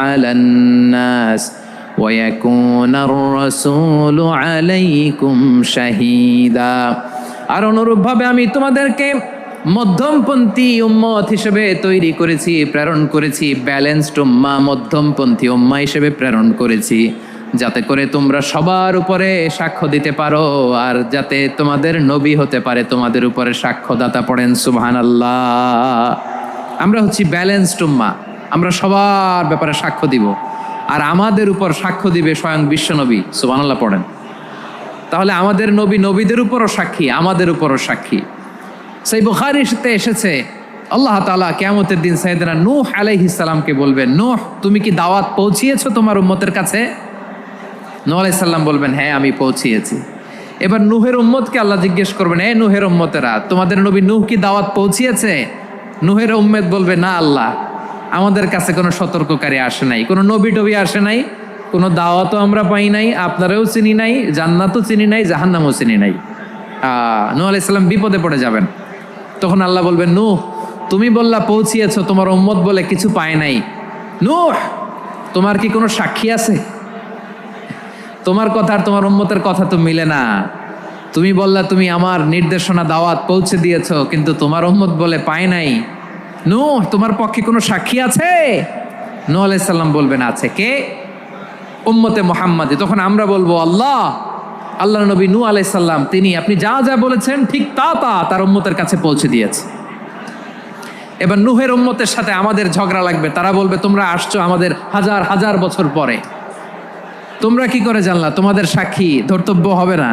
على الناس ويكون الرسول عليكم شهيدا। আর অনুরূপভাবে আমি তোমাদেরকে মধ্যমপন্থী উম্মত হিসেবে তৈরি করেছি, প্রেরণ করেছি, ব্যালেন্সড উম্মাহ, মধ্যমপন্থী উম্মাহ হিসেবে প্রেরণ করেছি, যাতে করে তোমরা সবার উপরে সাক্ষ্য দিতে পারো আর যাতে তোমাদের নবী হতে পারে তোমাদের উপরে সাক্ষ্যদাতা। পড়েন সুবহানাল্লাহ। আমরা হচ্ছি ব্যালেন্সড উম্মাহ, আমরা সবার ব্যাপারে সাক্ষ্য দিব আর আমাদের উপর সাক্ষ্য দিবে স্বয়ং বিশ্বনবী। সুবহানাল্লাহ পড়েন। তাহলে আমাদের নবী নবীদের উপরও সাক্ষী, আমাদের উপরও সাক্ষী। সেই বুখারীতে এসেছে আল্লাহ তাআলা কিয়ামতের দিন সাইয়েদনা নূহ আলাইহিস সালামকে বলবেন, নূহ তুমি কি দাওয়াত পৌঁছিয়েছো তোমার উম্মতের কাছে? নূহ আলাইহিস সালাম বলবেন, হ্যাঁ আমি পৌঁছিয়েছি। এবার নূহের উম্মতকে আল্লাহ জিজ্ঞেস করবেন, এই নূহের উম্মতেরা তোমাদের নবী নূহ কি দাওয়াত পৌঁছিয়েছে? নূহের উম্মত বলবে, না আল্লাহ, আমাদের কাছে কোনো সতর্ককারী আসে নাই, কোনো নবী টবি আসে নাই, কোনো দাওয়াতও আমরা পাই নাই, আপনারাও চিনি নাই, জান্নাতও চিনি নাই, জাহান্নামও চিনি নাই। নূহ আলাইহিস সালাম বিপদে পড়ে যাবেন। তখন আল্লাহ বলবেন, নূহ তুমি বললা পৌঁছিয়েছো, তোমার উম্মত বলে কিছু পায় নাই। নূহ তোমার কি কোনো সাক্ষী আছে? তোমার কথা আর তোমার উম্মতের কথা তো মিলে না। তুমি বললা তুমি আমার নির্দেশনা দাওয়াত পৌঁছে দিয়েছো, কিন্তু তোমার উম্মত বলে পায় নাই। নূহ তোমার পক্ষে কোনো সাক্ষী আছে? নূহ আলাইহিস সালাম বলবেন, আছে। কে? উম্মতে মুহাম্মাদি। তখন আমরা বলবো, আল্লাহ নবী নূহ আলাইহিস সালাম তিনি আপনি যা যা বলেছেন ঠিক তা তার উম্মতের কাছে পৌঁছে দিয়েছে। এবার নূহের উম্মতের সাথে আমাদের ঝগড়া লাগবে। তারা বলবে, তোমরা আসছো আমাদের হাজার হাজার বছর পরে, তোমরা কি করে জানলা? তোমাদের সাক্ষী ধর্তব্য হবে না?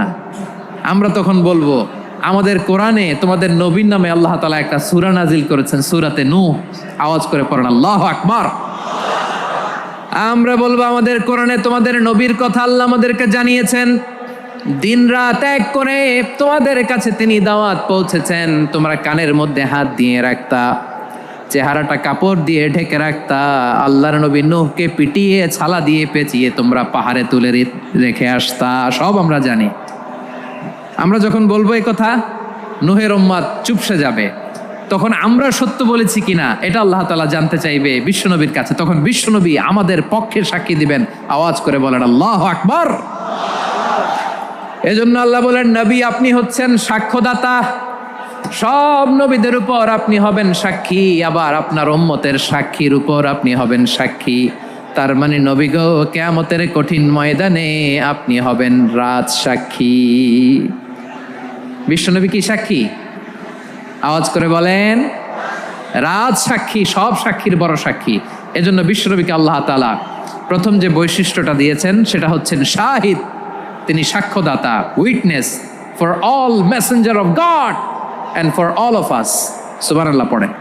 আমরা তখন বলবো, আমাদের কোরআনে তোমাদের নবীর নামে আল্লাহ তাআলা একটা সূরা নাজিল করেছেন, সূরাতে নূহ। আওয়াজ করে পড়েন আল্লাহু আকবার। আমরা বলবো, আমাদের কোরআনে তোমাদের নবীর কথা আল্লাহ আমাদেরকে জানিয়েছেন, দিন রাত এক করে তোমাদের কাছে তিনি দাওয়াত পৌঁছেছেন। তোমরা কানের মধ্যে হাত দিয়ে রাখতা, চেহারাটা কাপড় দিয়ে ঢেকে রাখতা, আল্লাহর নবী নূহকে পিটিয়ে ছালা দিয়ে পেঁচিয়ে তোমরা পাহাড়ে তুলে রেখে আসতা, সব আমরা জানি। আমরা যখন বলবো এই কথা, নূহের উম্মত চুপসে যাবে। তখন আমরা সত্য বলেছি কিনা এটা আল্লাহ তাআলা জানতে চাইবে বিশ্বনবীর কাছে। তখন বিশ্বনবী আমাদের পক্ষে সাক্ষী দিবেন। আওয়াজ করে বলেন আল্লাহু আকবার। এজন্য আল্লাহ বলেন, নবী আপনি হচ্ছেন সাক্ষ্যদাতা, সব নবীদের উপর আপনি হবেন সাক্ষী, আবার আপনার উম্মতের সাক্ষীর উপর আপনি হবেন সাক্ষী। তার মানে নবী গো, কিয়ামতের কঠিন ময়দানে আপনি হবেন রাজ সাক্ষী। বিশ্বনবী কি সাক্ষী? আওয়াজ করে বলেন, রাজ সাক্ষী, সব সাক্ষীর বড় সাক্ষী। এজন্য বিশ্বনবীকে আল্লাহ তাআলা প্রথম যে বৈশিষ্ট্যটা দিয়েছেন সেটা হচ্ছেন শাহিদ। তিনি সাক্ষ্যদাতা, witness for all messenger of God and for all of us. সুবহানাল্লাহ পড়েন।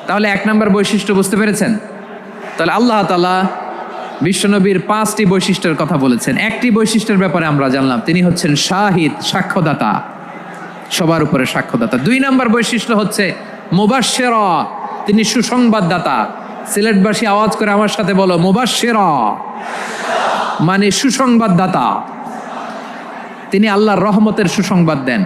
তাহলে এক নম্বর বৈশিষ্ট্য বুঝতে পেরেছেন? তাহলে আল্লাহ তাআলা বিশ্বনবীর 5টি বৈশিষ্ট্যের কথা বলেছেন। একটি বৈশিষ্ট্যের ব্যাপারে আমরা জানলাম, তিনি হচ্ছেন শাহিদ, সাক্ষ্যদাতা, সবার উপরে সাক্ষ্যদাতা। 2 নম্বর বৈশিষ্ট্য হচ্ছে মুবাশশিরা, তিনি সুসংবাদদাতা। সিলেটবাসী আওয়াজ করে আমার সাথে বলো, মুবাশশিরা মানে সুসংবাদদাতা। তিনি আল্লাহর রহমতের সুসংবাদ দেন।